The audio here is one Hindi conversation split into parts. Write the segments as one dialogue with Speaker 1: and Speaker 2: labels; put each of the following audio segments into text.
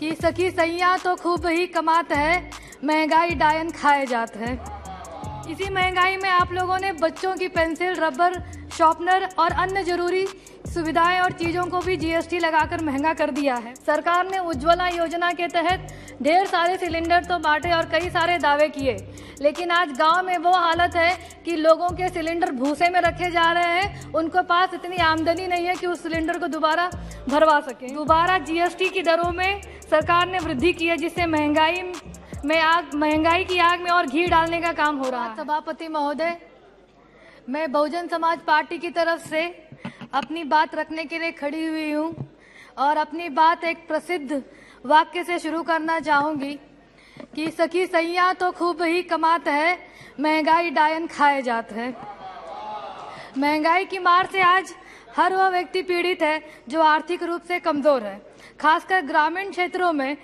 Speaker 1: कि सखी सैया तो खूब ही कमात है, महंगाई डायन खाए जात है। इसी महंगाई में आप लोगों ने बच्चों की पेंसिल, रबर, शॉर्पनर और अन्य जरूरी सुविधाएं और चीज़ों को भी जीएसटी लगाकर महंगा कर दिया है। सरकार ने उज्ज्वला योजना के तहत ढेर सारे सिलेंडर तो बांटे और कई सारे दावे किए, लेकिन आज गांव में वो हालत है कि लोगों के सिलेंडर भूसे में रखे जा रहे हैं। उनके पास इतनी आमदनी नहीं है कि उस सिलेंडर को दोबारा भरवा सके। दोबारा जीएसटी की दरों में सरकार ने वृद्धि की है, जिससे महंगाई की आग में और घी डालने का काम हो रहा है। सभापति महोदय, मैं बहुजन समाज पार्टी की तरफ से अपनी बात रखने के लिए खड़ी हुई हूँ और अपनी बात एक प्रसिद्ध वाक्य से शुरू करना चाहूँगी कि सखी सैया तो खूब ही कमात है, महंगाई डायन खाए जात है। महंगाई की मार से आज हर वह व्यक्ति पीड़ित है जो आर्थिक रूप से कमजोर है। खासकर ग्रामीण क्षेत्रों में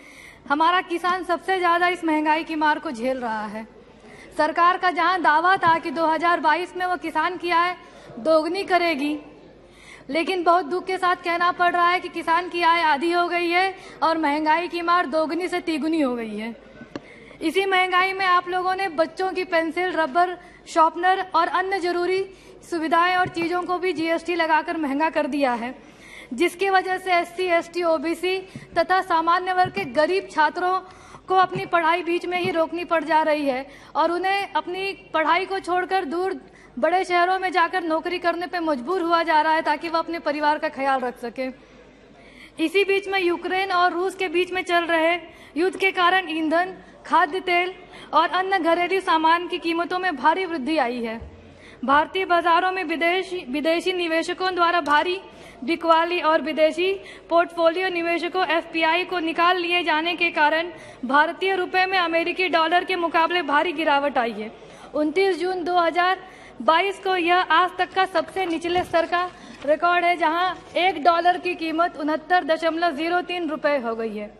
Speaker 1: हमारा किसान सबसे ज्यादा इस महंगाई की मार को झेल रहा है। सरकार का जहां दावा था कि 2022 में वो किसान की आय दोगुनी करेगी, लेकिन बहुत दुख के साथ कहना पड़ रहा है कि किसान की आय आधी हो गई है और महंगाई की मार दोगुनी से तिगुनी हो गई है। इसी महंगाई में आप लोगों ने बच्चों की पेंसिल, रबर, शॉर्पनर और अन्य जरूरी सुविधाएं और चीज़ों को भी जीएसटी लगाकर महंगा कर दिया है, जिसकी वजह से एससी, एसटी, ओबीसी तथा सामान्य वर्ग के गरीब छात्रों को अपनी पढ़ाई बीच में ही रोकनी पड़ जा रही है और उन्हें अपनी पढ़ाई को छोड़कर दूर बड़े शहरों में जाकर नौकरी करने पे मजबूर हुआ जा रहा है ताकि वह अपने परिवार का ख्याल रख सके। इसी बीच में यूक्रेन और रूस के बीच में चल रहे युद्ध के कारण ईंधन, खाद्य तेल और अन्य घरेलू सामान की कीमतों में भारी वृद्धि आई है। भारतीय बाजारों में विदेशी निवेशकों द्वारा भारी बिकवाली और विदेशी पोर्टफोलियो निवेशकों एफपीआई को निकाल लिए जाने के कारण भारतीय रुपए में अमेरिकी डॉलर के मुकाबले भारी गिरावट आई है। 29 जून 2022 को यह आज तक का सबसे निचले स्तर का रिकॉर्ड है, जहां $1 की कीमत 69.03 रुपए हो गई है।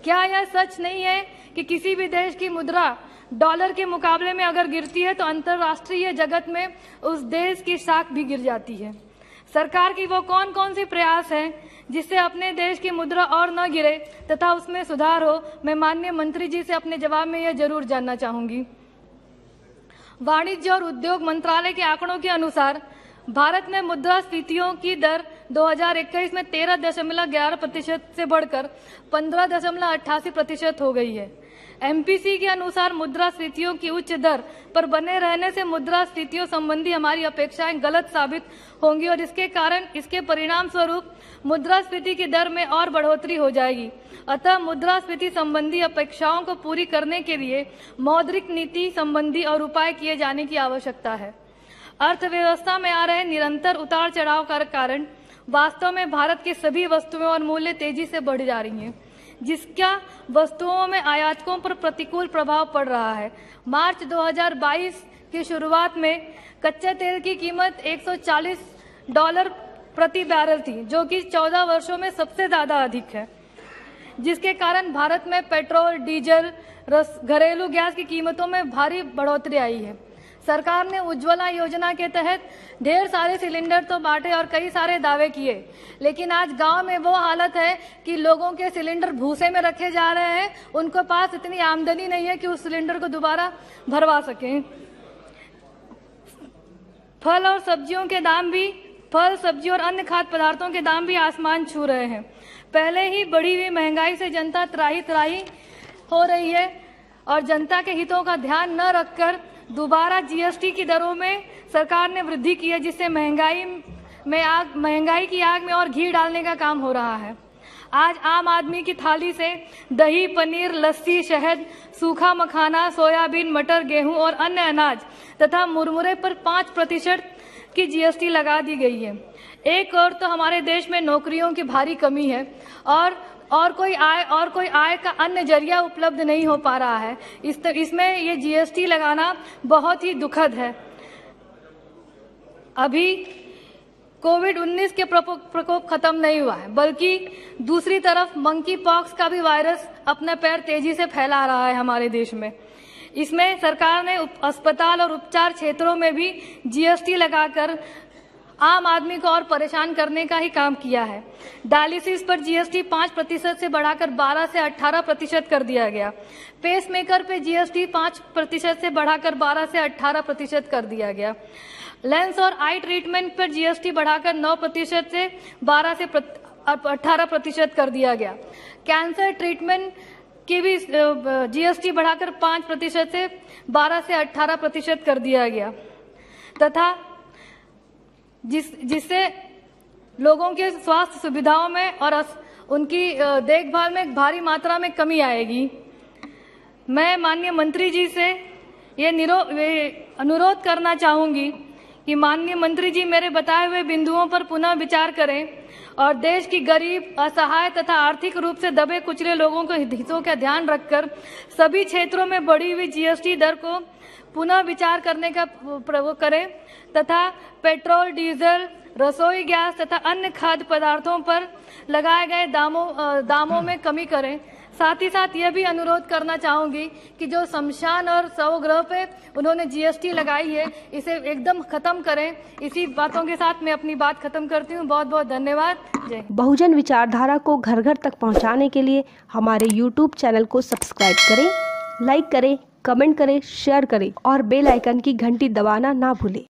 Speaker 1: क्या यह सच नहीं है कि किसी भी देश की मुद्रा डॉलर के मुकाबले में अगर गिरती है तो अंतर्राष्ट्रीय जगत में उस देश की साख भी गिर जाती है? सरकार की वो कौन कौन सी प्रयास हैं जिससे अपने देश की मुद्रा और न गिरे तथा उसमें सुधार हो? मैं माननीय मंत्री जी से अपने जवाब में यह जरूर जानना चाहूंगी। वाणिज्य और उद्योग मंत्रालय के आंकड़ों के अनुसार भारत में मुद्रास्फीतियों की दर 2021 में 13.11% से बढ़कर 15.88% हो गई है। एमपीसी के अनुसार मुद्रास्फीतियों की उच्च दर पर बने रहने से मुद्रास्फीतियों संबंधी हमारी अपेक्षाएं गलत साबित होंगी और इसके परिणाम स्वरूप मुद्रास्फीति की दर में और बढ़ोतरी हो जाएगी। अतः मुद्रास्फीति संबंधी अपेक्षाओं को पूरी करने के लिए मौद्रिक नीति संबंधी और उपाय किए जाने की आवश्यकता है। अर्थव्यवस्था में आ रहे निरंतर उतार चढ़ाव का कारण वास्तव में भारत की सभी वस्तुएं और मूल्य तेजी से बढ़ जा रही हैं, जिसका वस्तुओं में आयातकों पर प्रतिकूल प्रभाव पड़ रहा है। मार्च 2022 की शुरुआत में कच्चे तेल की कीमत $140 प्रति बैरल थी, जो कि 14 वर्षों में सबसे ज्यादा अधिक है, जिसके कारण भारत में पेट्रोल, डीजल, घरेलू गैस की कीमतों में भारी बढ़ोतरी आई है। सरकार ने उज्ज्वला योजना के तहत ढेर सारे सिलेंडर तो बांटे और कई सारे दावे किए, लेकिन आज गांव में वो हालत है कि लोगों के सिलेंडर भूसे में रखे जा रहे हैं। उनके पास इतनी आमदनी नहीं है कि उस सिलेंडर को दोबारा भरवा सकें। फल, सब्जी और अन्य खाद्य पदार्थों के दाम भी आसमान छू रहे हैं। पहले ही बढ़ी हुई महंगाई से जनता त्राही हो रही है और जनता के हितों का ध्यान न रखकर दोबारा जीएसटी की दरों में सरकार ने वृद्धि की है, जिससे महंगाई की आग में और घी डालने का काम हो रहा है। आज आम आदमी की थाली से दही, पनीर, लस्सी, शहद, सूखा मखाना, सोयाबीन, मटर, गेहूं और अन्य अनाज तथा मुरमुरे पर 5% की जीएसटी लगा दी गई है। एक और तो हमारे देश में नौकरियों की भारी कमी है और कोई आय का अन्य जरिया उपलब्ध नहीं हो पा रहा है। इसमें ये जीएसटी लगाना बहुत ही दुखद है। अभी कोविड-19 के प्रकोप खत्म नहीं हुआ है, बल्कि दूसरी तरफ मंकी पॉक्स का भी वायरस अपना पैर तेजी से फैला रहा है हमारे देश में। इसमें सरकार ने अस्पताल और उपचार क्षेत्रों में भी जीएसटी लगाकर आम आदमी को और परेशान करने का ही काम किया है। डायलिसिस पर जीएसटी 5% से बढ़ाकर 12 से 18% कर दिया गया। पेसमेकर पे जीएसटी 5% से बढ़ाकर 12 से 18% कर दिया गया। लेंस और आई ट्रीटमेंट पर जीएसटी बढ़ाकर 9% से 12 से 18% कर दिया गया। कैंसर ट्रीटमेंट की भी जीएसटी बढ़ाकर 5% से 12 से 18% कर दिया गया तथा जिससे लोगों के स्वास्थ्य सुविधाओं में और उनकी देखभाल में भारी मात्रा में कमी आएगी। मैं माननीय मंत्री जी से ये अनुरोध करना चाहूंगी कि माननीय मंत्री जी मेरे बताए हुए बिंदुओं पर पुनः विचार करें और देश की गरीब, असहाय तथा आर्थिक रूप से दबे कुचले लोगों के हितों का ध्यान रखकर सभी क्षेत्रों में बढ़ी हुई जीएसटी दर को पुनः विचार करने का प्रयोग करें तथा पेट्रोल, डीजल, रसोई गैस तथा अन्य खाद्य पदार्थों पर लगाए गए दामों में कमी करें। साथ ही साथ यह भी अनुरोध करना चाहूंगी कि जो शमशान और शवगृह पे उन्होंने जीएसटी लगाई है, इसे एकदम खत्म करें। इसी बातों के साथ मैं अपनी बात खत्म करती हूँ। बहुत बहुत धन्यवाद। जय।
Speaker 2: बहुजन विचारधारा को घर घर तक पहुँचाने के लिए हमारे YouTube चैनल को सब्सक्राइब करें, लाइक करें, कमेंट करें, शेयर करें और बेल आइकन की घंटी दबाना ना भूलें।